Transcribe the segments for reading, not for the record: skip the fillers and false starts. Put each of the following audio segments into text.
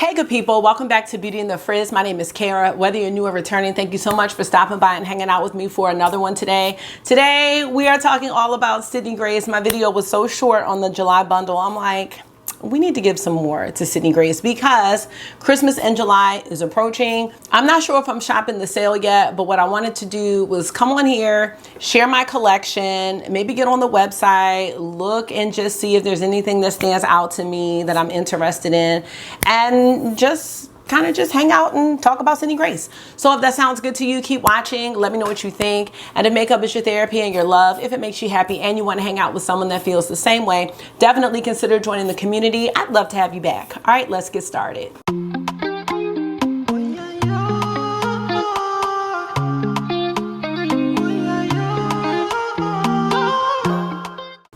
Hey good people, welcome back to Beauty in the Frizz. My name is Cara. Whether you're new or returning, thank you so much for stopping by and hanging out with me for another one today. Today we are talking all about Sydney Grace. My video was so short on the July bundle. I'm like, we need to give some more to Sydney Grace because Christmas in July is approaching. I'm not sure if I'm shopping the sale yet, but what I wanted to do was come on here, share my collection, maybe get on the website, look and just see if there's anything that stands out to me that I'm interested in, and just kind of just hang out and talk about Sydney Grace. So if that sounds good to you, keep watching. Let me know what you think. And if makeup is your therapy and your love, if it makes you happy and you want to hang out with someone that feels the same way, definitely consider joining the community. I'd love to have you back. All right, let's get started.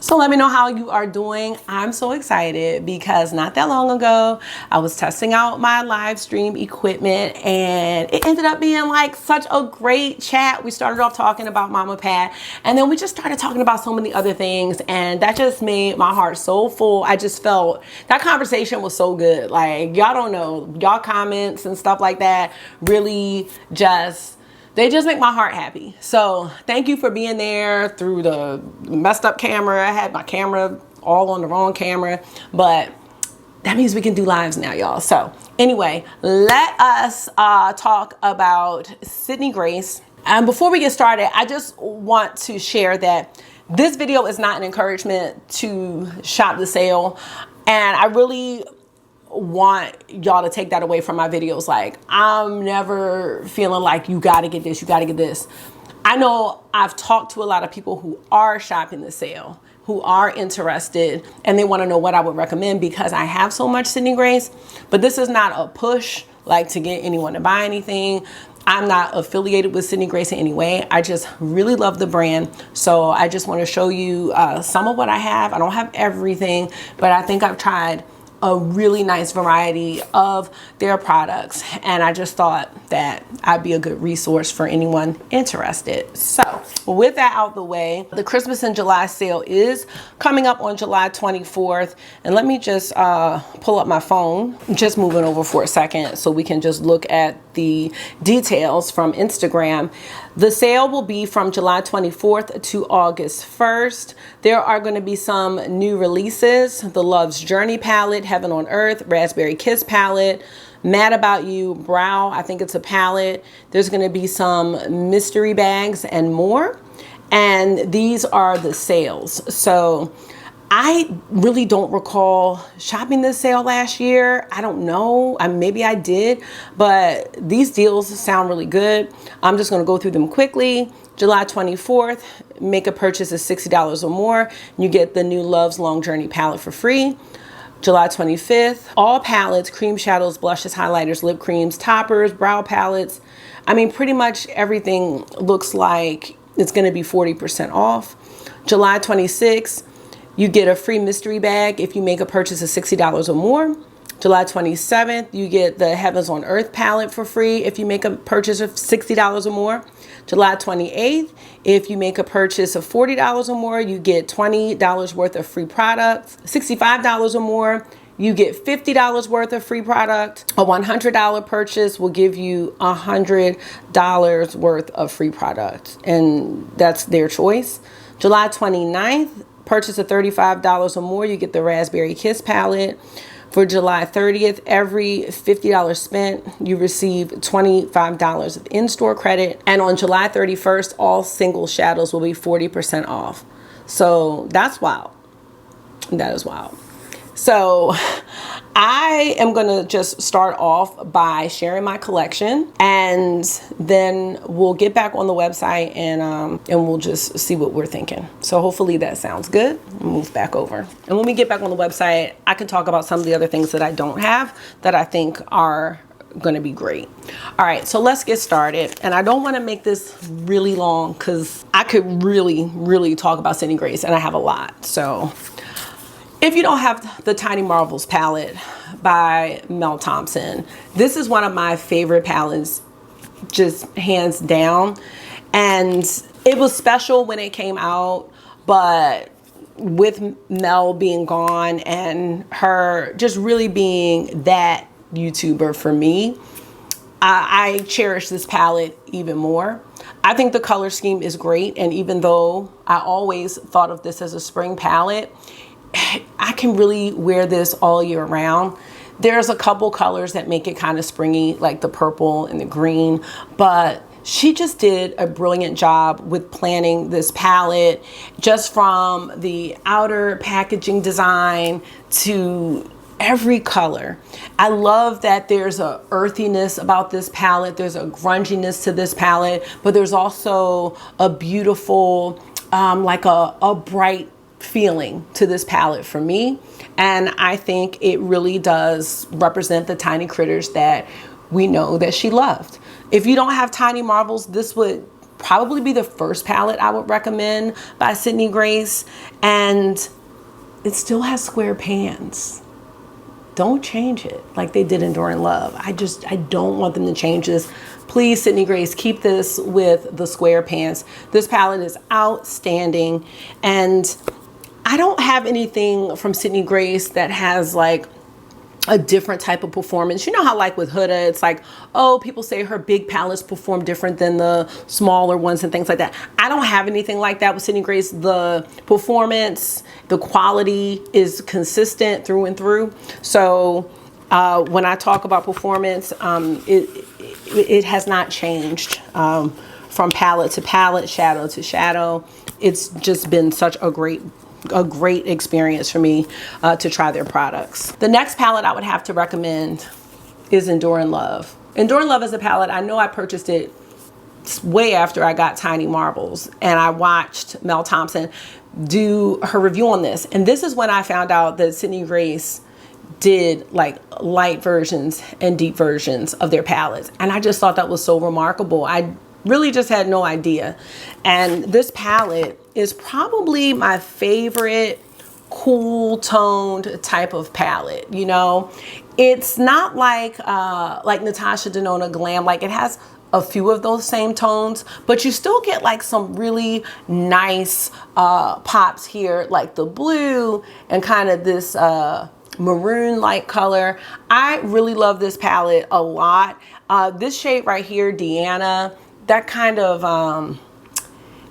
So let me know how you are doing. I'm so excited because not that long ago, I was testing out my live stream equipment and it ended up being like such a great chat. We started off talking about Mama Pat and then we just started talking about so many other things, and that just made my heart so full. I just felt that conversation was so good. Like, y'all don't know, y'all comments and stuff like that really they just make my heart happy. So thank you for being there through the messed up camera. I had my camera all on the wrong camera, but that means we can do lives now, y'all. So anyway, let us talk about Sydney Grace. And before we get started, I just want to share that this video is not an encouragement to shop the sale. And I really want y'all to take that away from my videos. Like, I'm never feeling like you gotta get this, you gotta get this. I know I've talked to a lot of people who are shopping the sale, who are interested, and they want to know what I would recommend because I have so much Sydney Grace. But this is not a push like to get anyone to buy anything. I'm not affiliated with Sydney Grace in any way. I just really love the brand. So I just want to show you some of what I have. I don't have everything, but I think I've tried a really nice variety of their products, and I just thought that I'd be a good resource for anyone interested. So with that out the way, the Christmas in July sale is coming up on July 24th, and let me just pull up my phone, just moving over for a second so we can just look at the details from Instagram. The sale will be from July 24th to August 1st. There are going to be some new releases: the Love's Journey palette, Heaven on Earth, Raspberry Kiss palette, Mad About You brow, I think it's a palette. There's going to be some mystery bags and more. And these are the sales. So I really don't recall shopping this sale last year. I don't know. Maybe I did, but these deals sound really good. I'm just going to go through them quickly. July 24th, make a purchase of $60 or more. You get the new Love's Long Journey palette for free. July 25th, all palettes, cream shadows, blushes, highlighters, lip creams, toppers, brow palettes. I mean, pretty much everything looks like it's going to be 40% off. July 26th, you get a free mystery bag if you make a purchase of $60 or more. July 27th, you get the Heavens on Earth palette for free if you make a purchase of $60 or more. July 28th, if you make a purchase of $40 or more, you get $20 worth of free products. $65 or more, you get $50 worth of free product. A $100 purchase will give you $100 worth of free product, and that's their choice. July 29th, purchase of $35 or more, you get the Raspberry Kiss palette. For July 30th, every $50 spent, you receive $25 of in-store credit. And on July 31st, all single shadows will be 40% off. So that's wild. That is wild. So I am going to just start off by sharing my collection, and then we'll get back on the website and we'll just see what we're thinking. So hopefully that sounds good. Move back over. And when we get back on the website, I can talk about some of the other things that I don't have that I think are going to be great. All right, so let's get started. And I don't want to make this really long because I could really talk about Sydney Grace, and I have a lot. So if you don't have the Tiny Marvels palette by Mel Thompson, this is one of my favorite palettes, just hands down. And it was special when it came out, but with Mel being gone and her just really being that YouTuber for me, I cherish this palette even more. I think the color scheme is great, and even though I always thought of this as a spring palette, I can really wear this all year round. There's a couple colors that make it kind of springy, like the purple and the green, but she just did a brilliant job with planning this palette, just from the outer packaging design to every color. I love that there's a earthiness about this palette. There's a grunginess to this palette, but there's also a beautiful, like a bright feeling to this palette for me. And I think it really does represent the tiny critters that we know that she loved. If you don't have tiny marbles, this would probably be the first palette I would recommend by Sydney Grace. And it still has square pans. Don't change it like they did in Enduring Love. I don't want them to change this. Please, Sydney Grace, keep this with the square pants. This palette is outstanding. And I don't have anything from Sydney Grace that has like a different type of performance. You know how like with Huda, it's like, oh, people say her big palettes perform different than the smaller ones and things like that. I don't have anything like that with Sydney Grace. The performance, the quality is consistent through and through. So when I talk about performance, it has not changed from palette to palette, shadow to shadow. It's just been such a great experience for me to try their products. The next palette I would have to recommend is Enduring Love. Enduring Love is a palette, I know I purchased it way after I got Tiny Marbles, and I watched Mel Thompson do her review on this. And this is when I found out that Sydney Grace did like light versions and deep versions of their palettes. And I just thought that was so remarkable. I really just had no idea. And this palette is probably my favorite cool toned type of palette. You know, it's not like Natasha Denona Glam. Like, it has a few of those same tones, but you still get like some really nice pops here, like the blue and kind of this maroon like color. I really love this palette a lot. This shade right here, Deanna, that kind of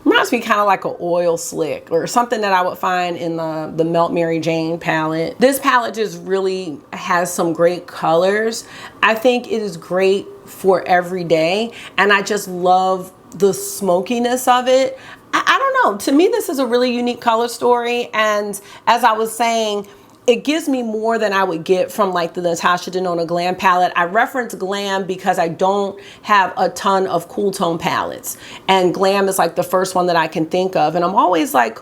reminds me kind of like an oil slick or something that I would find in the Melt Mary Jane palette. This palette just really has some great colors. I think it is great for every day, and I just love the smokiness of it. I don't know, to me this is a really unique color story, and as I was saying, it gives me more than I would get from like the Natasha Denona Glam palette. I reference Glam because I don't have a ton of cool tone palettes. And Glam is like the first one that I can think of. And I'm always like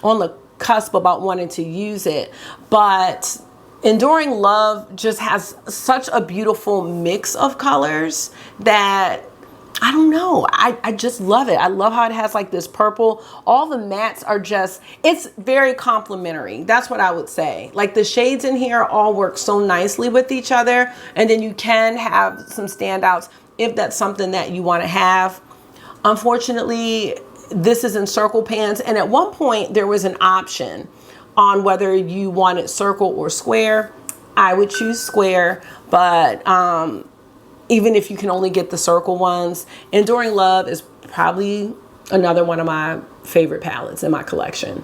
on the cusp about wanting to use it. But Enduring Love just has such a beautiful mix of colors that I don't know. I just love it. I love how it has like this purple. All the mattes are just, it's very complimentary. That's what I would say. Like the shades in here all work so nicely with each other. And then you can have some standouts if that's something that you want to have. Unfortunately, this is in circle pans. And at one point there was an option on whether you wanted circle or square. I would choose square, but even if you can only get the circle ones, Enduring Love is probably another one of my favorite palettes in my collection.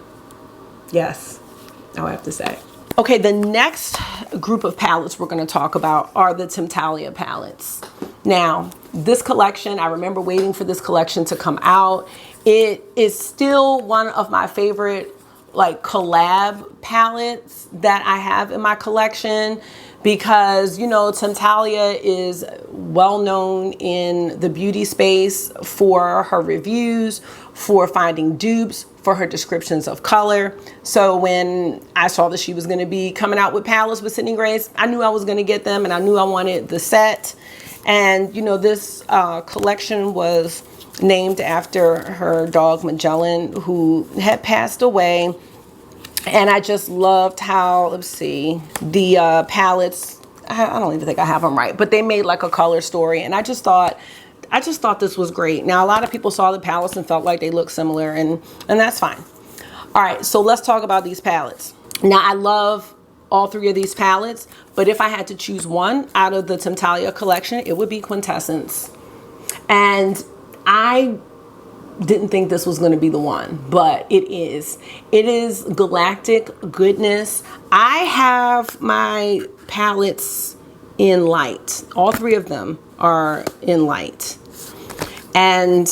Yes, I would have to say. Okay, the next group of palettes we're going to talk about are the Temptalia palettes. Now, this collection, I remember waiting for this collection to come out. It is still one of my favorite like collab palettes that I have in my collection, because, you know, Temptalia is well known in the beauty space for her reviews, for finding dupes, for her descriptions of color. So when I saw that she was going to be coming out with palettes with Sydney Grace, I knew I was going to get them, and I knew I wanted the set. And, you know, this collection was named after her dog Magellan, who had passed away. And I just loved how, let's see, the palettes, I don't even think I have them right, but they made like a color story. And I just thought this was great. Now, a lot of people saw the palettes and felt like they looked similar, and that's fine. All right, so let's talk about these palettes. Now, I love all three of these palettes, but if I had to choose one out of the Temptalia collection, it would be Quintessence. And I didn't think this was going to be the one, but it is. It is galactic goodness. I have my palettes in light. All three of them are in light. And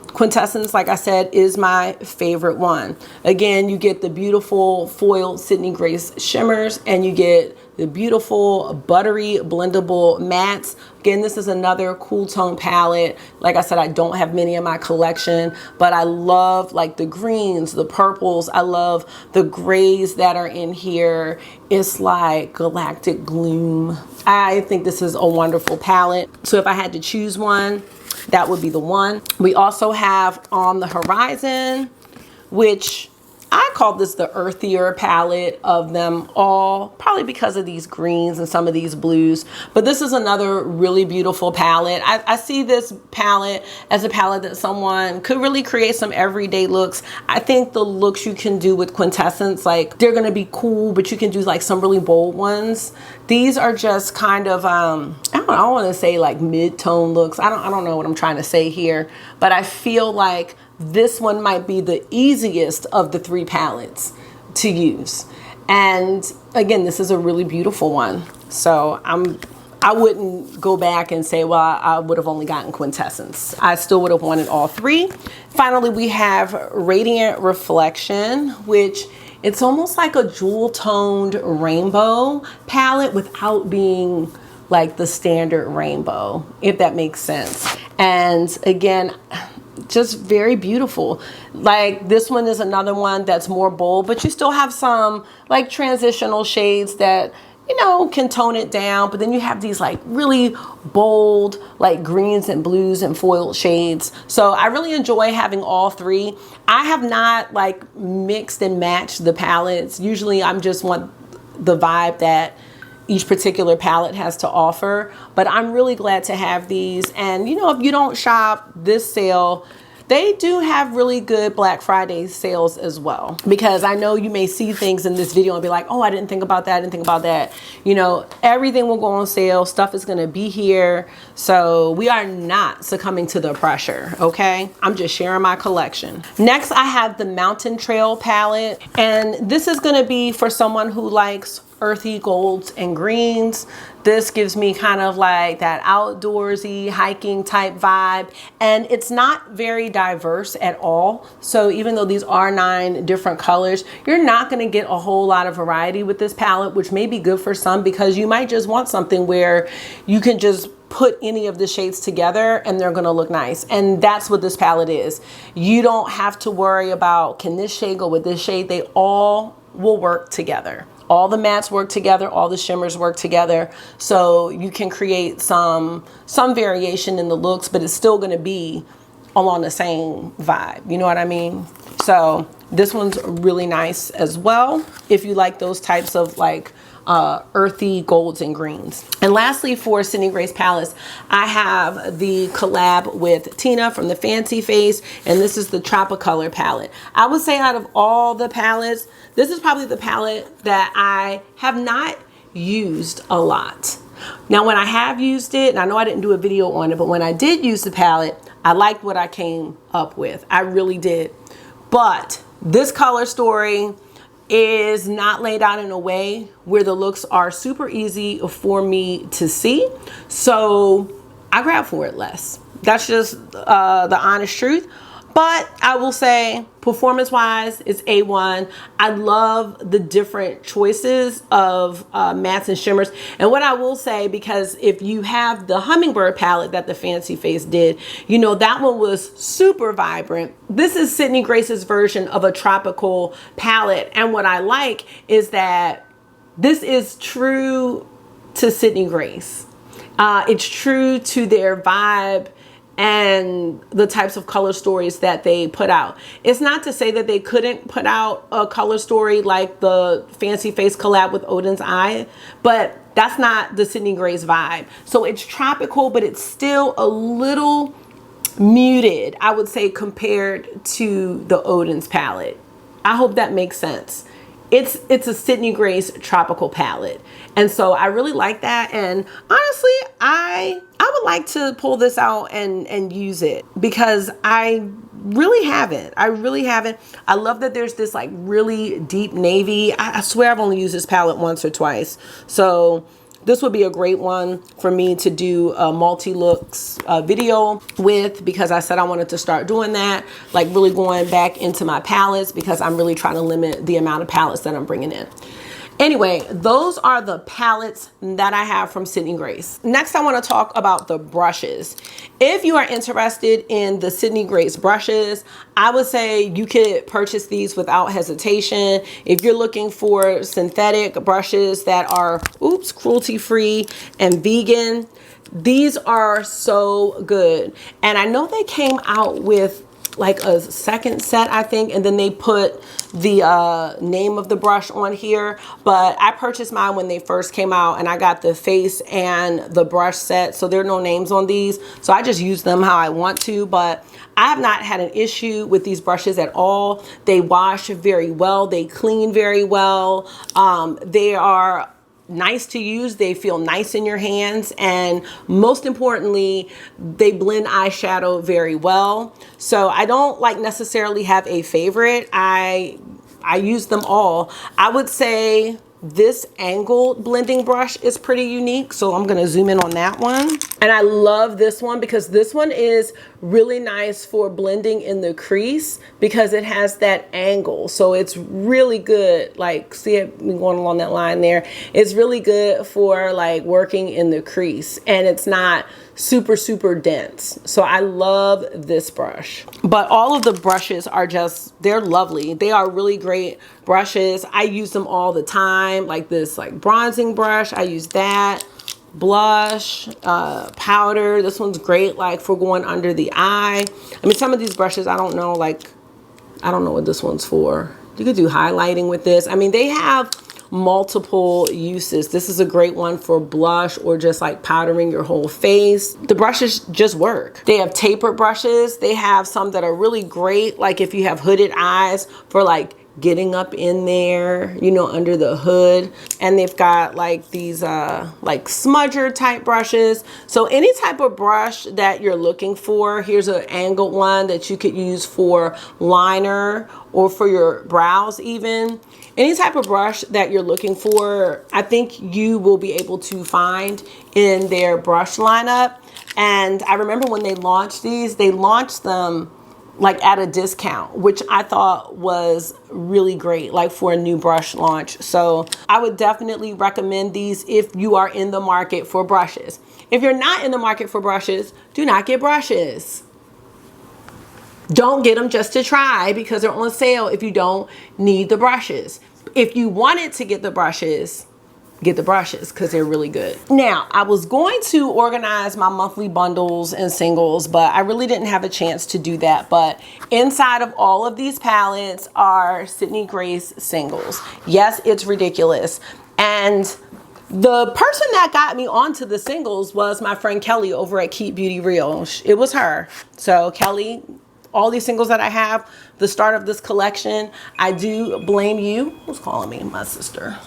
Quintessence, like I said, is my favorite one. Again, you get the beautiful foiled Sydney Grace shimmers, and you get the beautiful buttery blendable mattes. Again, this is another cool tone palette. Like I said, I don't have many in my collection, but I love like the greens, the purples. I love the grays that are in here. It's like galactic gloom. I think this is a wonderful palette. So if I had to choose one, that would be the one. We also have On the Horizon, which I call this the earthier palette of them all, probably because of these greens and some of these blues. But this is another really beautiful palette. I see this palette as a palette that someone could really create some everyday looks. I think the looks you can do with Quintessence, like they're gonna be cool, but you can do like some really bold ones. These are just kind of, I don't want to say like mid-tone looks. I don't know what I'm trying to say here, but I feel like this one might be the easiest of the three palettes to use. And again, this is a really beautiful one. So I wouldn't go back and say, well, I would have only gotten Quintessence. I still would have wanted all three. Finally, we have Radiant Reflection, which it's almost like a jewel toned rainbow palette without being like the standard rainbow, if that makes sense. And again, just very beautiful. Like this one is another one that's more bold, but you still have some like transitional shades that, you know, can tone it down. But then you have these like really bold, like greens and blues and foiled shades. So I really enjoy having all three. I have not like mixed and matched the palettes. Usually I'm just want the vibe that each particular palette has to offer, but I'm really glad to have these. And you know, if you don't shop this sale, they do have really good Black Friday sales as well, because I know you may see things in this video and be like, oh, I didn't think about that, I didn't think about that. You know, everything will go on sale, stuff is gonna be here. So we are not succumbing to the pressure, okay? I'm just sharing my collection. Next, I have the Mountain Trail palette, and this is gonna be for someone who likes earthy golds and greens. This gives me kind of like that outdoorsy hiking type vibe, and it's not very diverse at all. So even though these are 9 different colors, you're not going to get a whole lot of variety with this palette, which may be good for some, because you might just want something where you can just put any of the shades together and they're going to look nice. And that's what this palette is. You don't have to worry about, can this shade go with this shade? They all will work together. All the mattes work together, all the shimmers work together. So you can create some variation in the looks, but it's still gonna be along the same vibe. You know what I mean? So this one's really nice as well, if you like those types of like earthy golds and greens. And lastly, for Sydney Grace palettes, I have the collab with Tina from the Fancy Face, and this is the Tropic color palette. I would say out of all the palettes, this is probably the palette that I have not used a lot. Now, when I have used it, and I know I didn't do a video on it, but when I did use the palette, I liked what I came up with. I really did. But this color story is not laid out in a way where the looks are super easy for me to see. So I grab for it less. That's just the honest truth. But I will say, performance-wise, it's A1. I love the different choices of mattes and shimmers. And what I will say, because if you have the Hummingbird palette that the Fancy Face did, you know, that one was super vibrant. This is Sydney Grace's version of a tropical palette. And what I like is that this is true to Sydney Grace. It's true to their vibe and the types of color stories that they put out. It's not to say that they couldn't put out a color story like the Fancy Face collab with Odin's Eye, but that's not the Sydney Grace vibe. So it's tropical, but it's still a little muted, I would say, compared to the Odin's palette. I hope that makes sense. it's a Sydney Grace tropical palette. And so I really like that. And honestly, I would like to pull this out and use it because I really haven't. I really haven't. I love that there's this like really deep navy. I swear I've only used this palette once or twice. So this would be a great one for me to do a multi-looks video with, because I said I wanted to start doing that, like really going back into my palettes, because I'm really trying to limit the amount of palettes that I'm bringing in. Anyway, those are the palettes that I have from Sydney Grace. Next, I want to talk about the brushes. If you are interested in the Sydney Grace brushes, I would say you could purchase these without hesitation. If you're looking for synthetic brushes that are, cruelty-free and vegan, these are so good. And I know they came out with like a second set, I think, and then they put the name of the brush on here, but I purchased mine when they first came out, and I got the face and the brush set, so there are no names on these, so I just use them how I want to. But I have not had an issue with these brushes at all. They wash very well, they clean very well, they are nice to use, they feel nice in your hands, and most importantly, they blend eyeshadow very well. So I don't like necessarily have a favorite. I use them all. I would say this angled blending brush is pretty unique, so I'm gonna zoom in on that one. And I love this one because this one is really nice for blending in the crease because it has that angle. So it's really good, like, see it going along that line there. It's really good for like working in the crease, and it's not super dense. So I love this brush. But all of the brushes are just, they're lovely. They are really great brushes. I use them all the time. Like this like bronzing brush, I use that. Blush, powder. This one's great like for going under the eye. I mean, some of these brushes, I don't know, like, I don't know what this one's for. You could do highlighting with this. I mean, they have multiple uses. This is a great one for blush or just like powdering your whole face. The brushes just work. They have tapered brushes. They have some that are really great, like if you have hooded eyes, for like getting up in there, you know, under the hood. And they've got like these like smudger type brushes. So any type of brush that you're looking for, here's an angled one that you could use for liner or for your brows even. Any type of brush that you're looking for, I think you will be able to find in their brush lineup. And I remember when they launched these, they launched them like at a discount, which I thought was really great, like for a new brush launch. So I would definitely recommend these if you are in the market for brushes. If you're not in the market for brushes, do not get brushes. Don't get them just to try because they're on sale if you don't need the brushes. If you wanted to get the brushes, get the brushes because they're really good. Now, I was going to organize my monthly bundles and singles, but I really didn't have a chance to do that. But inside of all of these palettes are Sydney Grace singles. Yes, it's ridiculous. And the person that got me onto the singles was my friend Kelly over at Keep Beauty Real. It was her. So Kelly, all these singles that I have, the start of this collection, I do blame you. Who's calling me? My sister.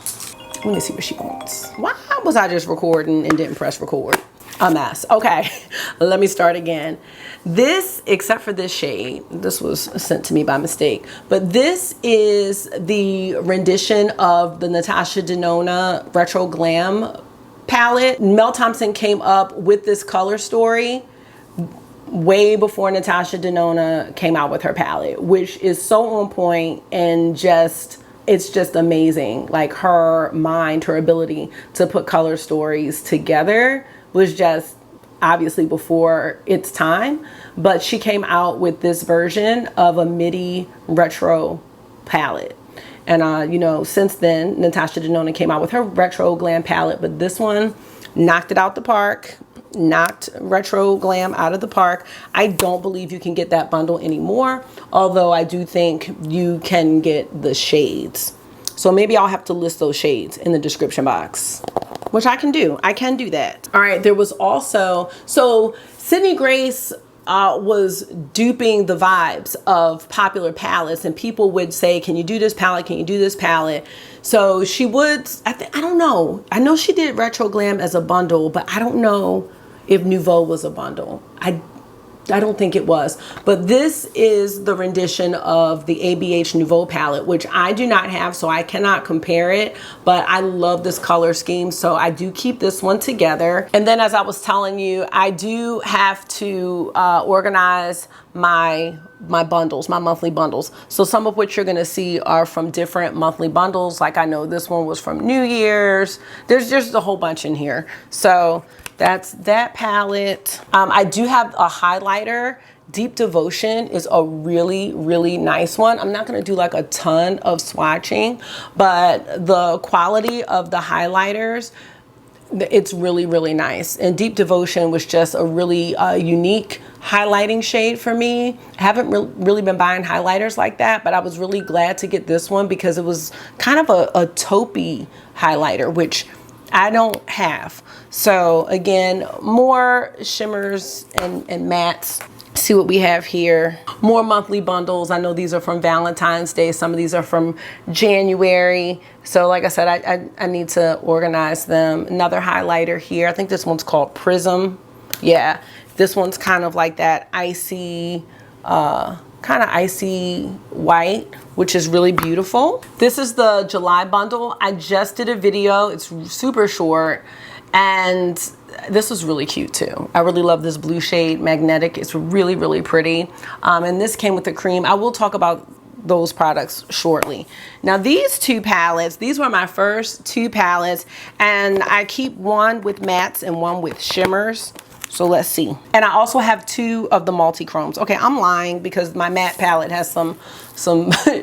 Let me see what she wants. Why was I just recording and didn't press record? A mess. Okay, let me start again. This, except for this shade, this was sent to me by mistake, but this is the rendition of the Natasha Denona Retro Glam palette. Mel Thompson came up with this color story way before Natasha Denona came out with her palette, which is so on point and just, it's just amazing. Like her mind, her ability to put color stories together was just obviously before its time, but she came out with this version of a MIDI retro palette. And you know, since then, Natasha Denona came out with her Retro Glam palette, but this one knocked it out the park. Knocked Retro Glam out of the park. I don't believe you can get that bundle anymore, although I do think you can get the shades. So maybe I'll have to list those shades in the description box, which I can do. I can do that. All right, there was also, so Sydney Grace was duping the vibes of popular palettes, and people would say, can you do this palette? Can you do this palette? So she would, I don't know. I know she did Retro Glam as a bundle, but I don't know if Nouveau was a bundle. I don't think it was, but this is the rendition of the ABH Nouveau palette, which I do not have, so I cannot compare it, but I love this color scheme, so I do keep this one together. And then, as I was telling you, I do have to organize my bundles, my monthly bundles. So some of which you're gonna see are from different monthly bundles. Like I know this one was from New Year's. There's just a whole bunch in here. So that's that palette. I do have a highlighter. Deep Devotion is a really, really nice one. I'm not gonna do like a ton of swatching, but the quality of the highlighters, it's really, really nice. And Deep Devotion was just a really unique highlighting shade for me. I haven't really been buying highlighters like that, but I was really glad to get this one because it was kind of a taupey highlighter, which I don't have. So again, more shimmers and mattes. See what we have here. More monthly bundles. I know these are from Valentine's Day. Some of these are from January. So like I said, I need to organize them. Another highlighter here. I think this one's called Prism. Yeah, this one's kind of like that icy, kind of icy white, which is really beautiful. This is the July bundle. I just did a video. It's super short. And this was really cute too. I really love this blue shade, Magnetic. It's really, really pretty. And this came with the cream. I will talk about those products shortly. Now these two palettes, these were my first two palettes, and I keep one with mattes and one with shimmers. So let's see. And I also have two of the multi-chromes. Okay, I'm lying because my matte palette has some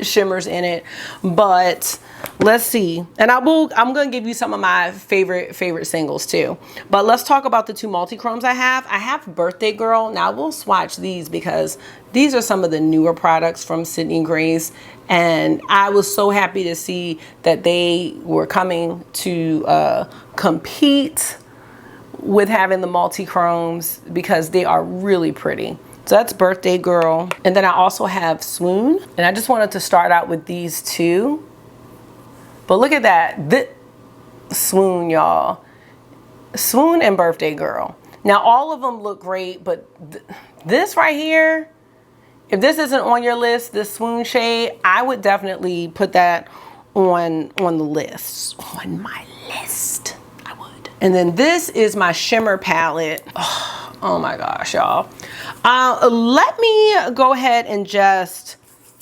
shimmers in it, but let's see. And I'm gonna give you some of my favorite singles too. But let's talk about the two multi-chromes I have. I have Birthday Girl. Now we'll swatch these because these are some of the newer products from Sydney Grace. And I was so happy to see that they were coming to compete with having the multi-chromes because they are really pretty. So that's Birthday Girl. And then I also have Swoon. And I just wanted to start out with these two. But look at that. Swoon, y'all. Swoon and Birthday Girl. Now all of them look great, but this right here, if this isn't on your list, this Swoon shade, I would definitely put that on the list. On my list. And then this is my shimmer palette. Oh my gosh, y'all. Let me go ahead and just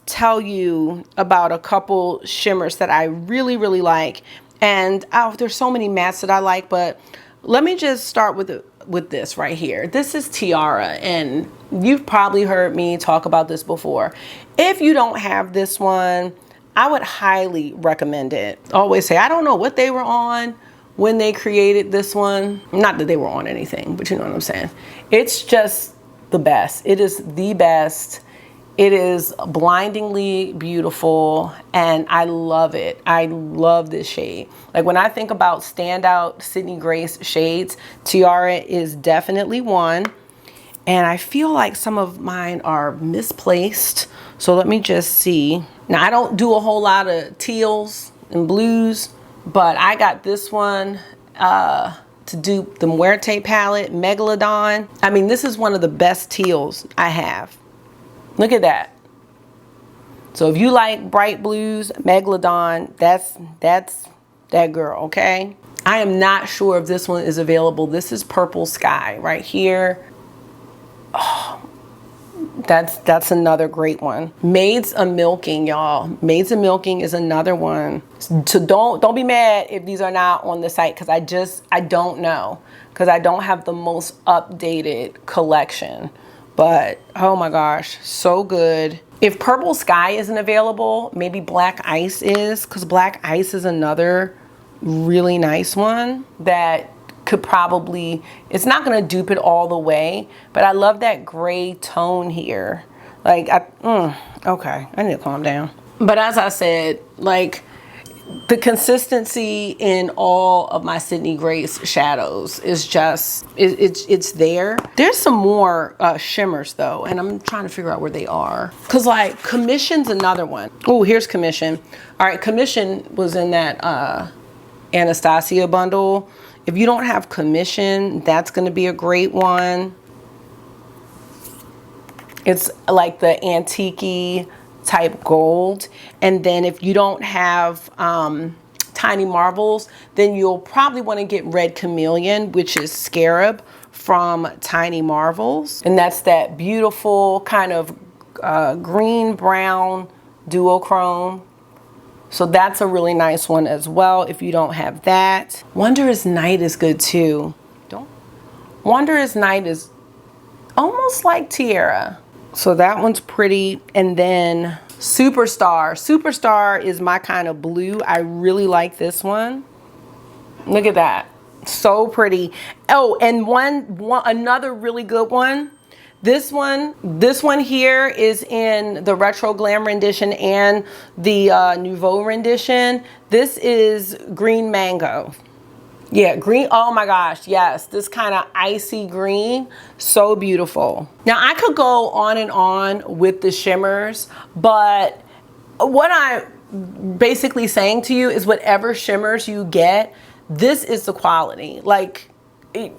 tell you about a couple shimmers that I really, really like. And there's so many mattes that I like, but let me just start with this right here. This is Tiara, and you've probably heard me talk about this before. If you don't have this one, I would highly recommend it. I always say, I don't know what they were on when they created this one. Not that they were on anything, but you know what I'm saying. It's just the best. It is the best. It is blindingly beautiful, and I love it. I love this shade. Like when I think about standout Sydney Grace shades, Tiara is definitely one. And I feel like some of mine are misplaced. So let me just see. Now I don't do a whole lot of teals and blues, but I got this one to dupe the Muerte palette, Megalodon. I mean, this is one of the best teals I have. Look at that. So if you like bright blues, Megalodon, that's that girl, okay? I am not sure if this one is available. This is Purple Sky right here. Oh, that's another great one. Maids a Milking, y'all. Maids a Milking is another one. So don't be mad if these are not on the site, because I don't know, because I don't have the most updated collection. But oh my gosh, so good. If Purple Sky isn't available, maybe Black Ice is, because Black Ice is another really nice one that could probably, it's not gonna dupe it all the way, but I love that gray tone here. Like, okay, I need to calm down. But as I said, like, The consistency in all of my Sydney Grace shadows is just, it's there. There's some more shimmers though, and I'm trying to figure out where they are. Cause like Commission's another one. Oh, here's Commission. All right, Commission was in that Anastasia bundle. If you don't have Commission, that's gonna be a great one. It's like the antique-y type gold. And then if you don't have Tiny Marvels, then you'll probably want to get Red Chameleon, which is Scarab from Tiny Marvels. And that's that beautiful kind of green brown duochrome. So that's a really nice one as well if you don't have that. Wondrous Night is good too. Wondrous Night is almost like Tiara. So that one's pretty. And then Superstar. Superstar is my kind of blue. I really like this one. Look at that. So pretty. Oh, and another really good one. This one here is in the Retro Glam rendition and the Nouveau rendition. This is Green Mango. Yeah, green, oh my gosh, yes. This kind of icy green, so beautiful. Now I could go on and on with the shimmers, but what I'm basically saying to you is whatever shimmers you get, this is the quality. Like,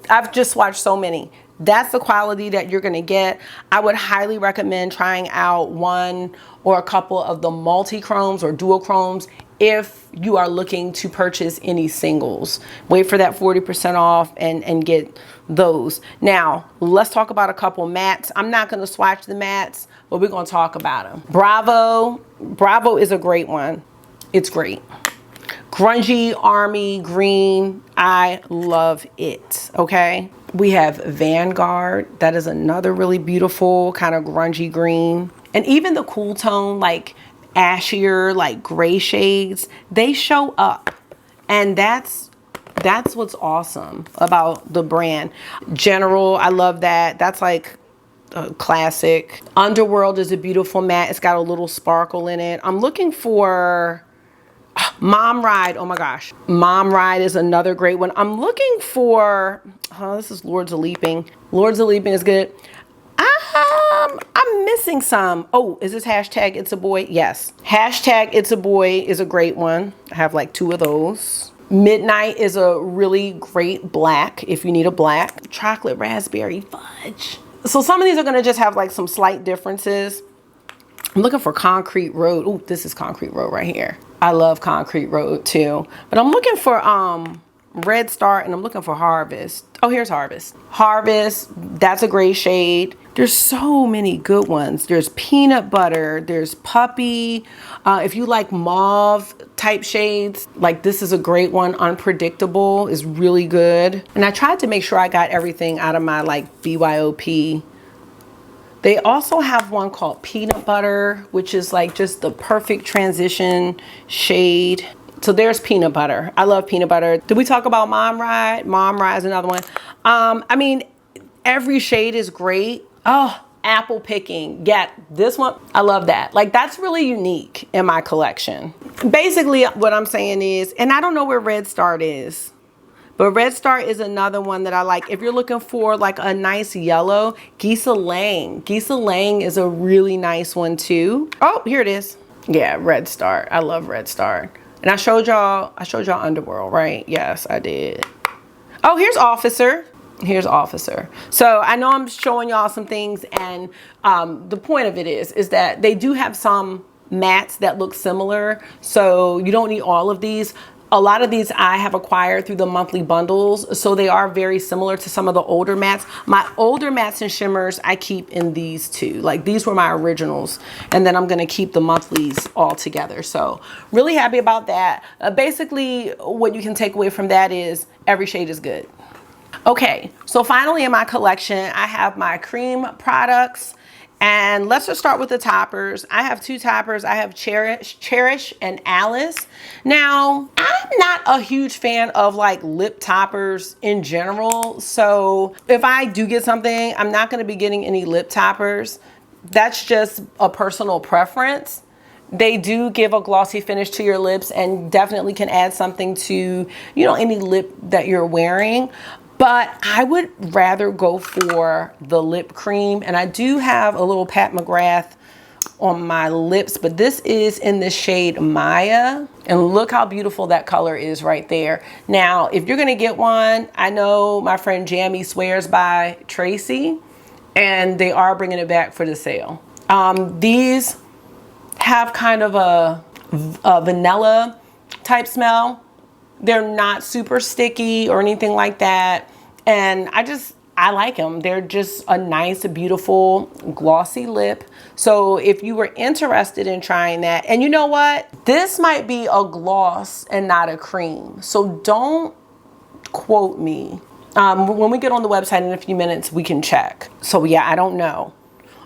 I've just watched so many. That's the quality that you're gonna get. I would highly recommend trying out one or a couple of the multi-chromes or duochromes if you are looking to purchase any singles. Wait for that 40% off and get those. Now, let's talk about a couple mattes. I'm not gonna swatch the mattes, but we're gonna talk about them. Bravo. Bravo is a great one. It's great. Grungy Army Green. I love it, okay? We have Vanguard. That is another really beautiful kind of grungy green. And even the cool tone, like ashier, like gray shades, they show up. And that's what's awesome about the brand. General, I love that. That's like a classic. Underworld is a beautiful matte. It's got a little sparkle in it. I'm looking for Mom Ride. Oh my gosh. Mom Ride is another great one. I'm looking for, oh, this is Lords of Leaping. Lords of Leaping is good. I'm missing some. Oh, is this hashtag It's a Boy? Yes. Hashtag It's a Boy is a great one. I have like 2 of those. Midnight is a really great black if you need a black. Chocolate Raspberry Fudge. So some of these are gonna just have like some slight differences. I'm looking for Concrete Road. Oh, this is Concrete Road right here. I love Concrete Road too. But I'm looking for Red Star and I'm looking for Harvest. Oh, here's Harvest. Harvest, that's a great shade. There's so many good ones. There's Peanut Butter, there's Puppy. If you like mauve type shades, like this is a great one. Unpredictable is really good. And I tried to make sure I got everything out of my like BYOP. They also have one called Peanut Butter, which is like just the perfect transition shade. So there's Peanut Butter. I love Peanut Butter. Did we talk about Mom Ride? Mom Ride is another one. I mean, every shade is great. Oh, Apple Picking. Yeah, this one, I love that. Like that's really unique in my collection. Basically what I'm saying is, and I don't know where Red Star is, but Red Star is another one that I like. If you're looking for like a nice yellow, Gisa Lang. Gisa Lang is a really nice one too. Oh, here it is. Yeah, Red Star. I love Red Star. And I showed y'all Underworld, right? Yes, I did. Oh, here's Officer. Here's Officer. So I know I'm showing y'all some things, and the point of it is that they do have some mattes that look similar. So you don't need all of these. A lot of these I have acquired through the monthly bundles, so they are very similar to some of the older mattes. My older mattes and shimmers I keep in these two. Like these were my originals, and then I'm gonna keep the monthlies all together. So really happy about that. Basically what you can take away from that is every shade is good. Okay, so finally in my collection I have my cream products. And let's just start with the toppers. I have 2 toppers. I have Cherish and Alice. Now, I'm not a huge fan of like lip toppers in general. So if I do get something, I'm not gonna be getting any lip toppers. That's just a personal preference. They do give a glossy finish to your lips and definitely can add something to, you know, any lip that you're wearing. But I would rather go for the lip cream. And I do have a little Pat McGrath on my lips, but this is in the shade Maya. And look how beautiful that color is right there. Now, if you're gonna get one, I know my friend Jamie swears by Tracy, and they are bringing it back for the sale. These have kind of a vanilla type smell. They're not super sticky or anything like that. And I like them. They're just a nice, beautiful, glossy lip. So if you were interested in trying that, and you know what? This might be a gloss and not a cream. So don't quote me. When we get on the website in a few minutes, we can check. So yeah, I don't know.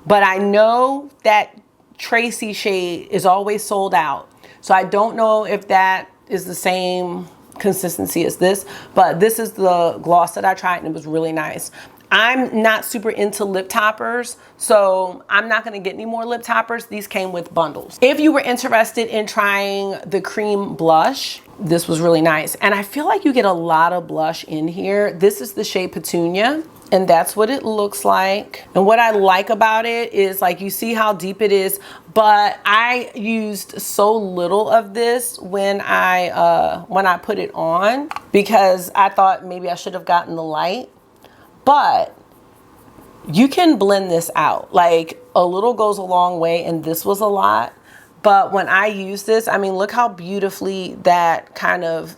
But I know that Tracy shade is always sold out. So I don't know if that is the same consistency as this, but this is the gloss that I tried and it was really nice. I'm not super into lip toppers, so I'm not gonna get any more lip toppers. These came with bundles. If you were interested in trying the cream blush, this was really nice. And I feel like you get a lot of blush in here. This is the shade Petunia, and that's what it looks like. And what I like about it is, like, you see how deep it is, but I used so little of this when I put it on, because I thought maybe I should have gotten the light. But you can blend this out. Like, a little goes a long way, and this was a lot. But when I use this, I mean, look how beautifully that kind of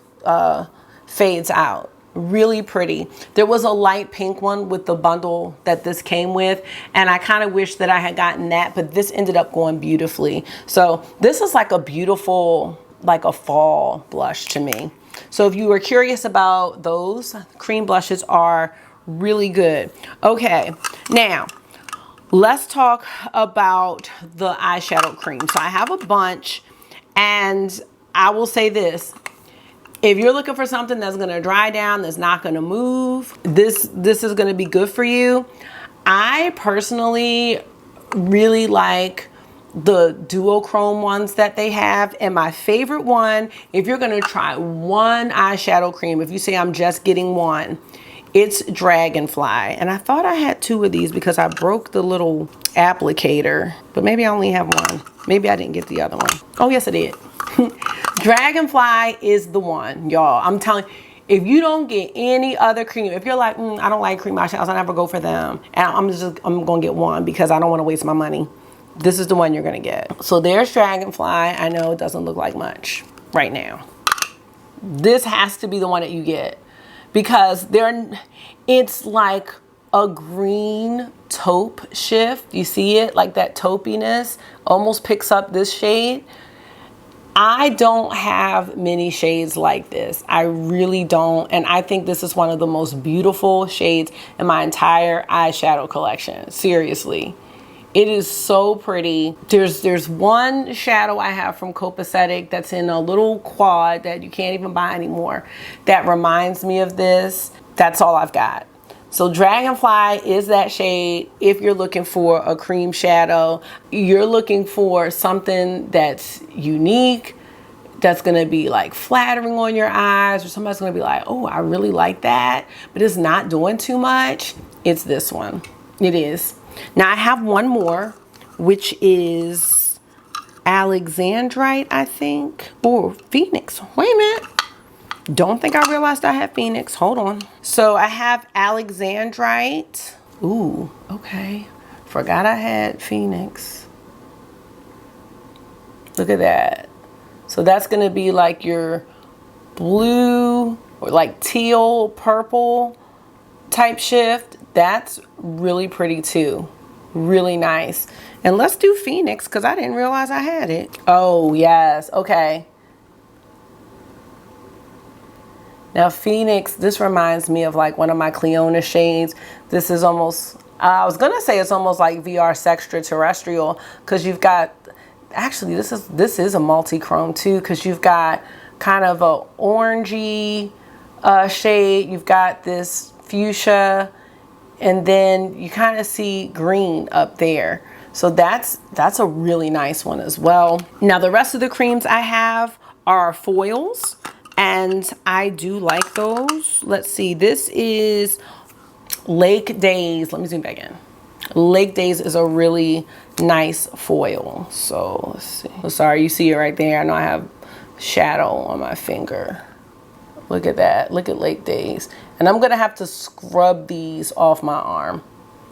fades out. Really pretty. There was a light pink one with the bundle that this came with, and I kind of wish that I had gotten that, but this ended up going beautifully. So this is like a beautiful, like a fall blush to me. So if you were curious about those, cream blushes are really good. Okay, now let's talk about the eyeshadow cream. So I have a bunch, and I will say this: if you're looking for something that's gonna dry down, that's not gonna move, this is gonna be good for you. I personally really like the duochrome ones that they have, and my favorite one, if you're gonna try one eyeshadow cream, if you say I'm just getting one, it's Dragonfly. And I thought I had two of these because I broke the little applicator, but maybe I only have one. Maybe I didn't get the other one. Oh yes, I did. Dragonfly is the one, y'all. I'm telling you, if you don't get any other cream, if you're like, I don't like cream eyeshadows, I never go for them, and I'm gonna get one because I don't want to waste my money, this is the one you're gonna get. So there's Dragonfly. I know it doesn't look like much right now. This has to be the one that you get, because it's like a green taupe shift. You see it? Like that taupiness almost picks up this shade. I don't have many shades like this. I really don't. And I think this is one of the most beautiful shades in my entire eyeshadow collection. Seriously. It is so pretty. There's one shadow I have from Copacetic that's in a little quad that you can't even buy anymore that reminds me of this. That's all I've got. So Dragonfly is that shade. If you're looking for a cream shadow, you're looking for something that's unique, that's gonna be like flattering on your eyes, or somebody's gonna be like, oh, I really like that, but it's not doing too much, it's this one. It is. Now I have one more, which is Alexandrite, I think, or Phoenix. Wait a minute. Don't think I realized I had Phoenix. Hold on. So I have Alexandrite. Ooh, okay. Forgot I had Phoenix. Look at that. So that's gonna be like your blue or like teal purple type shift. That's really pretty too. Really nice. And let's do Phoenix because I didn't realize I had it. Oh yes, okay. Now Phoenix, this reminds me of like one of my Cleona shades. This is almost, I was gonna say it's almost like VR Sextraterrestrial, because you've got, actually this is a multi-chrome too, because you've got kind of a orangey shade, you've got this fuchsia, and then you kind of see green up there. So that's a really nice one as well. Now the rest of the creams I have are foils, and I do like those. Let's see, this is Lake Days. Let me zoom back in. Lake Days is a really nice foil. So let's see. Oh, sorry, you see it right there. I know I have shadow on my finger. Look at that. Look at Lake Days. And I'm gonna have to scrub these off my arm.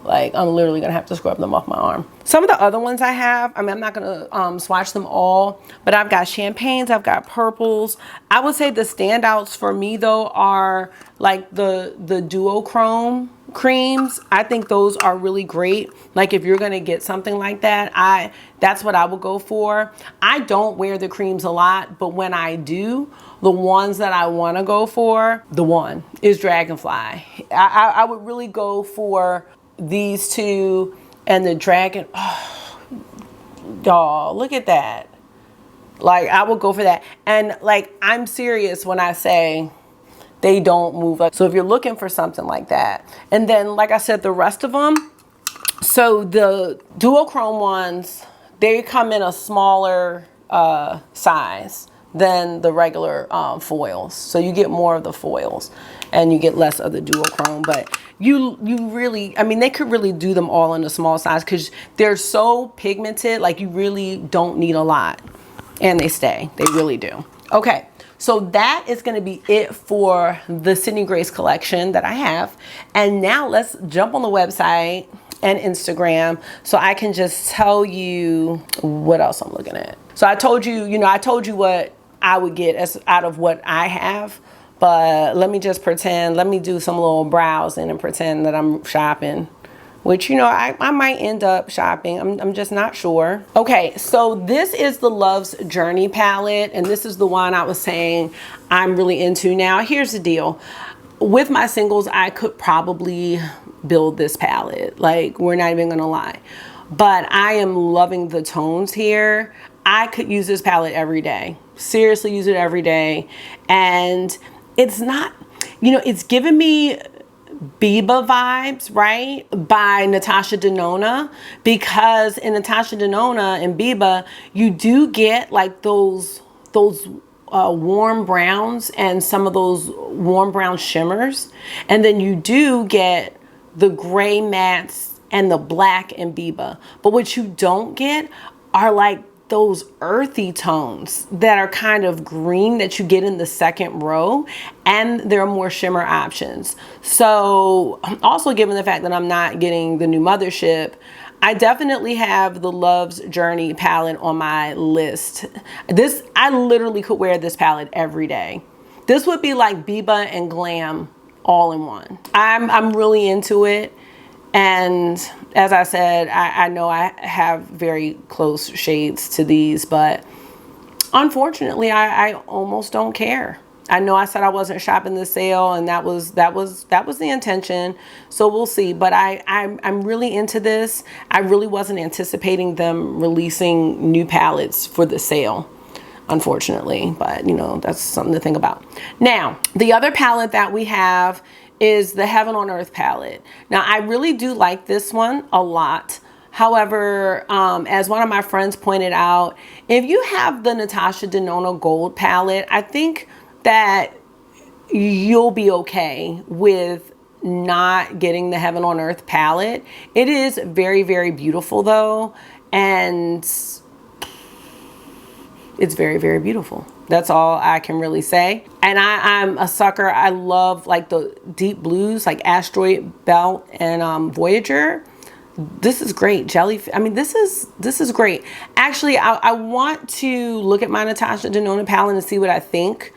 Like, I'm literally gonna have to scrub them off my arm. Some of the other ones I have, I mean, I'm not gonna swatch them all, but I've got champagnes, I've got purples. I would say the standouts for me though are like the duochrome creams. I think those are really great. Like if you're gonna get something like that, that's what I would go for. I don't wear the creams a lot, but when I do, the ones that I wanna go for, the one is Dragonfly. I would really go for these two and the Dragon. Oh, y'all, look at that. Like, I will go for that. And like, I'm serious when I say they don't move up. So if you're looking for something like that, and then like I said, the rest of them, so the duochrome ones, they come in a smaller size than the regular foils. So you get more of the foils and you get less of the duochrome, but you really, I mean, they could really do them all in a small size because they're so pigmented, like you really don't need a lot, and they stay, they really do. Okay, so that is gonna be it for the Sydney Grace collection that I have. And now let's jump on the website and Instagram so I can just tell you what else I'm looking at. So I told you, I told you what I would get as out of what I have, but let me just pretend, let me do some little browsing and pretend that I'm shopping, which, I might end up shopping. I'm just not sure. Okay, so this is the Love's Journey palette, and this is the one I was saying I'm really into now. Here's the deal. With my singles, I could probably build this palette. Like, we're not even gonna lie. But I am loving the tones here. I could use this palette every day. Seriously, use it every day. And it's not, it's giving me Biba vibes, right? By Natasha Denona, because in Natasha Denona and Biba, you do get like those warm browns and some of those warm brown shimmers. And then you do get the gray mattes and the black in Biba. But what you don't get are like those earthy tones that are kind of green that you get in the second row, and there are more shimmer options. So also, given the fact that I'm not getting the new Mothership, I definitely have the Love's Journey palette on my list. I literally could wear this palette every day. This would be like Biba and Glam all in one. I'm really into it. And as I said, I know I have very close shades to these, but unfortunately, I almost don't care. I know I said I wasn't shopping the sale, and that was the intention. So we'll see. But I'm really into this. I really wasn't anticipating them releasing new palettes for the sale, unfortunately. But that's something to think about. Now, the other palette that we have is the Heaven on Earth palette. Now, I really do like this one a lot. However, as one of my friends pointed out, if you have the Natasha Denona Gold palette, I think that you'll be okay with not getting the Heaven on Earth palette. It is very, very beautiful though, and it's very, very beautiful. That's all I can really say. And I'm a sucker. I love like the deep blues, like Asteroid Belt and Voyager. This is great. Jellyfish. I mean, this is great. Actually, I want to look at my Natasha Denona palette and see what I think,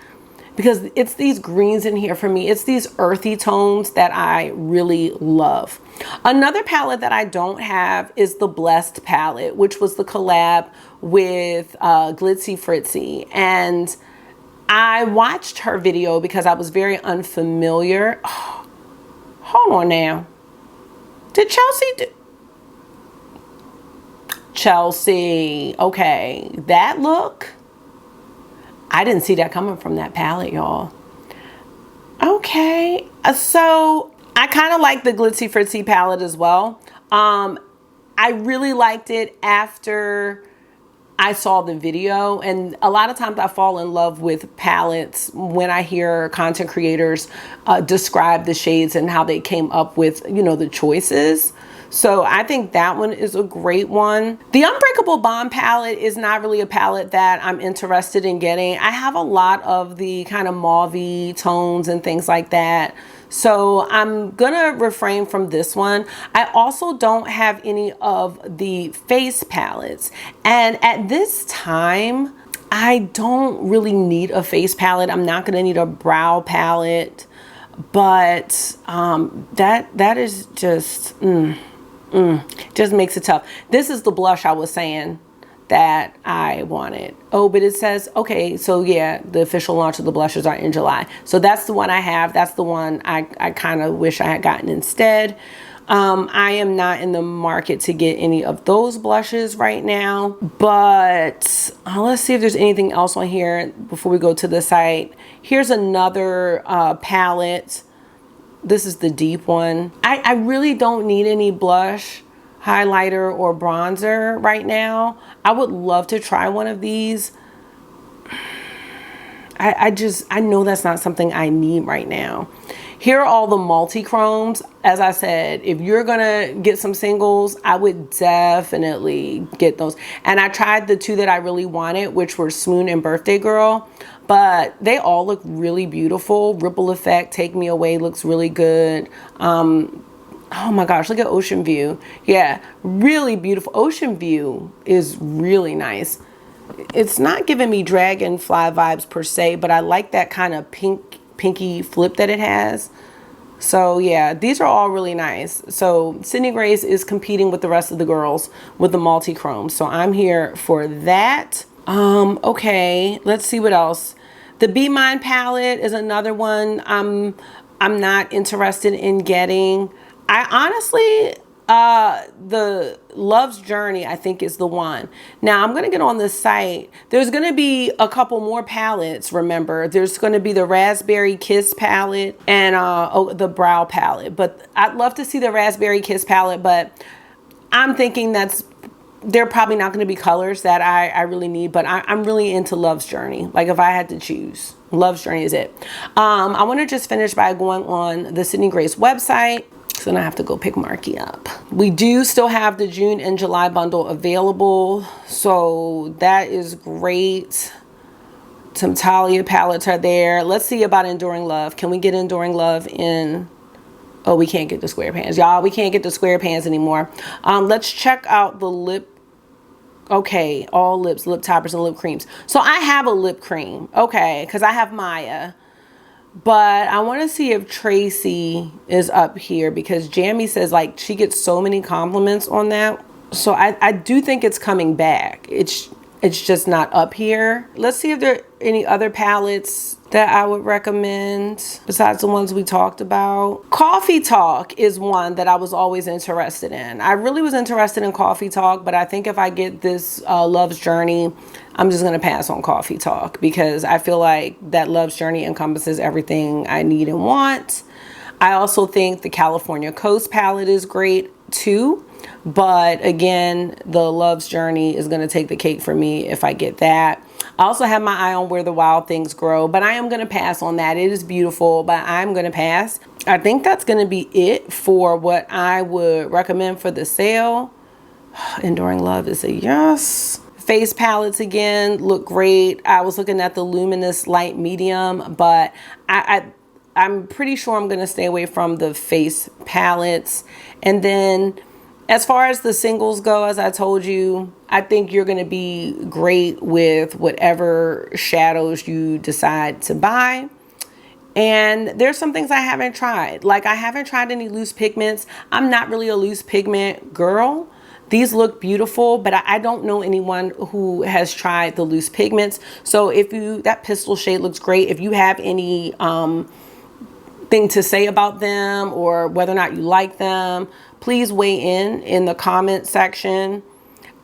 because it's these greens in here for me. It's these earthy tones that I really love. Another palette that I don't have is the Blessed palette, which was the collab with Glitzy Fritzy. And I watched her video because I was very unfamiliar. Oh, hold on now. Did Chelsea do? Chelsea, okay, that look, I didn't see that coming from that palette, y'all. Okay, so I kind of like the Glitzy Fritzy palette as well. I really liked it after I saw the video, and a lot of times I fall in love with palettes when I hear content creators describe the shades and how they came up with, you know, the choices. So I think that one is a great one. The Unbreakable Bond palette is not really a palette that I'm interested in getting. I have a lot of the kind of mauve-y tones and things like that. So I'm gonna refrain from this one. I also don't have any of the face palettes. And at this time, I don't really need a face palette. I'm not gonna need a brow palette, but that is just, just makes it tough. This is the blush I was saying that I wanted. Oh, but it says, okay, so yeah, the official launch of the blushes are in July. So that's the one I have. That's the one I kind of wish I had gotten instead. I am not in the market to get any of those blushes right now, but let's see if there's anything else on here before we go to the site. Here's another palette. This is the deep one. I really don't need any blush, highlighter, or bronzer right now. I would love to try one of these. I know that's not something I need right now. Here are all the multi-chromes. As I said, if you're gonna get some singles, I would definitely get those. And I tried the two that I really wanted, which were Swoon and Birthday Girl, but they all look really beautiful. Ripple Effect, Take Me Away looks really good. Oh my gosh, look at Ocean View. Yeah, really beautiful. Ocean View is really nice. It's not giving me dragonfly vibes per se, but I like that kind of pinky flip that it has. So yeah, these are all really nice. So Sydney Grace is competing with the rest of the girls with the multi-chrome. So I'm here for that. Okay, let's see what else. The Be Mine palette is another one I'm not interested in getting. I honestly, the Love's Journey, I think, is the one. Now, I'm going to get on the site. There's going to be a couple more palettes, remember. There's going to be the Raspberry Kiss palette and the Brow palette. But I'd love to see the Raspberry Kiss palette, but I'm thinking they're probably not going to be colors that I really need. But I'm really into Love's Journey. Like, if I had to choose, Love's Journey is it. I want to just finish by going on the Sydney Grace website. So then I have to go pick Marky up. We do still have the June and July bundle available. So that is great. Some Talia palettes are there. Let's see about Enduring Love. Can we get Enduring Love in? Oh, we can't get the square pans. Y'all, we can't get the square pans anymore. Let's check out the lip. Okay, all lips, lip toppers, and lip creams. So I have a lip cream. Okay, because I have Maya. But I want to see if Tracy is up here, because Jamie says like she gets so many compliments on that. So I do think it's coming back. It's just not up here. Let's see if there are any other palettes that I would recommend besides the ones we talked about. Coffee Talk is one that I was always interested in. I really was interested in Coffee Talk, but I think if I get this Love's Journey, I'm just gonna pass on Coffee Talk, because I feel like that Love's Journey encompasses everything I need and want. I also think the California Coast palette is great too. But again, the Love's Journey is going to take the cake for me if I get that. I also have my eye on Where the Wild Things Grow, but I am going to pass on that. It is beautiful, but I'm going to pass. I think that's going to be it for what I would recommend for the sale. Enduring Love is a yes. Face palettes again look great. I was looking at the Luminous Light Medium, but I'm pretty sure I'm going to stay away from the face palettes. And then as far as the singles go, as I told you, I think you're going to be great with whatever shadows you decide to buy. And there's some things I haven't tried. Like, I haven't tried any loose pigments. I'm not really a loose pigment girl. These look beautiful, but I don't know anyone who has tried the loose pigments. So if that Pistol shade looks great. If you have any thing to say about them or whether or not you like them, please weigh in the comment section.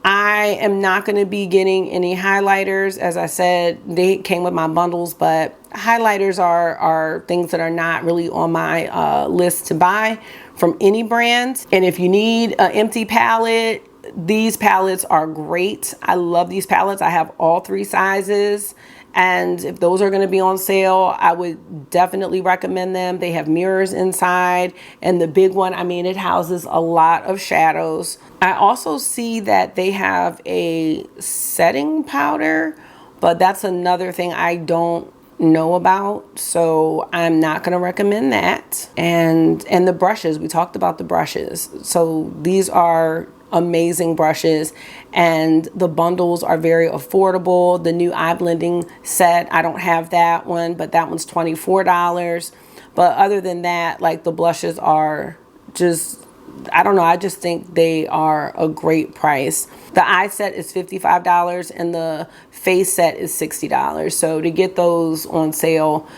I am not going to be getting any highlighters. As I said, they came with my bundles, but highlighters are things that are not really on my list to buy from any brand. And if you need an empty palette, these palettes are great. I love these palettes. I have all 3 sizes. And if those are going to be on sale, I would definitely recommend them. They have mirrors inside, and the big one, I mean, it houses a lot of shadows. I also see that they have a setting powder, but that's another thing I don't know about, so I'm not going to recommend that. And the brushes, we talked about the brushes. So these are amazing brushes, and the bundles are very affordable. The new eye blending set, I don't have that one, but that one's $24. But other than that, like, the blushes are just, I don't know, I just think they are a great price. The eye set is $55 and the face set is $60. So to get those on sale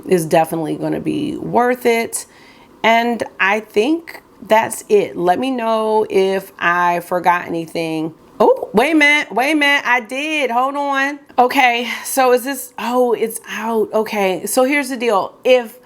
is definitely going to be worth it. And I think that's it. Let me know if I forgot anything. Oh, wait a minute. I did. Hold on. Okay. So is this, oh, it's out. Okay. So here's the deal. If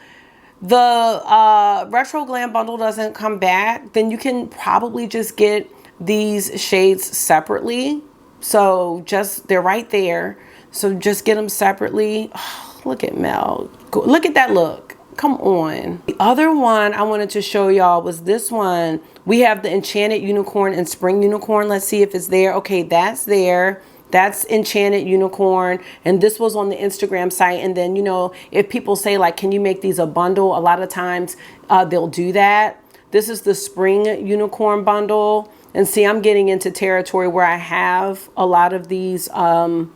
the Retro Glam bundle doesn't come back, then you can probably just get these shades separately. So just, they're right there. So just get them separately. Oh, look at Mel. Look at that look. Come on. The other one I wanted to show y'all was this one. We have the Enchanted Unicorn and Spring Unicorn. Let's see if it's there. Okay, that's there. That's Enchanted Unicorn. And this was on the Instagram site. And then, you know, if people say, like, can you make these a bundle? A lot of times they'll do that. This is the Spring Unicorn bundle. And see, I'm getting into territory where I have a lot of these, not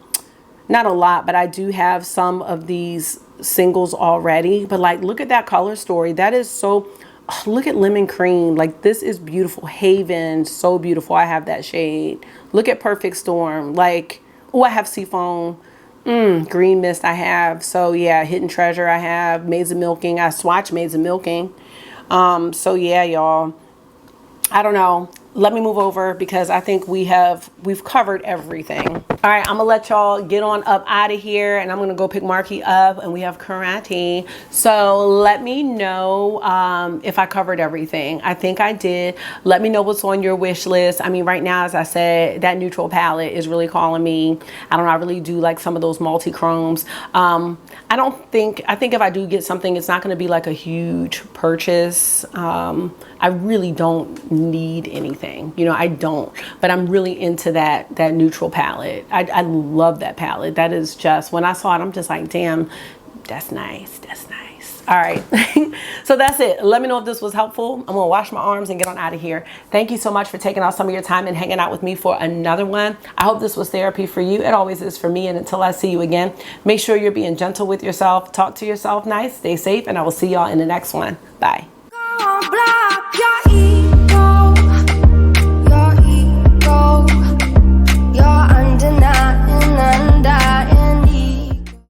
a lot, but I do have some of these singles already. But like, look at that color story. That is so, oh, look at Lemon Cream. Like, this is beautiful. Haven, so beautiful. I have that shade. Look at Perfect Storm. Like, oh, I have Seafoam. Green Mist I have. So yeah, Hidden Treasure I have. Maids of Milking. I swatch Maids of Milking. So yeah, y'all, I don't know. Let me move over because I think we've covered everything. All right, I'm gonna let y'all get on up out of here, and I'm gonna go pick Marky up, and we have karate. So let me know if I covered everything. I think I did. Let me know what's on your wish list. I mean, right now, as I said, that neutral palette is really calling me. I don't know, I really do like some of those multi-chromes. I think if I do get something, it's not gonna be like a huge purchase. I really don't need anything, you know, I don't, but I'm really into that neutral palette. I love that palette. That is just, when I saw it, I'm just like, damn, that's nice. That's nice. All right. So that's it. Let me know if this was helpful. I'm going to wash my arms and get on out of here. Thank you so much for taking out some of your time and hanging out with me for another one. I hope this was therapy for you. It always is for me. And until I see you again, make sure you're being gentle with yourself. Talk to yourself nice. Stay safe. And I will see y'all in the next one. Bye.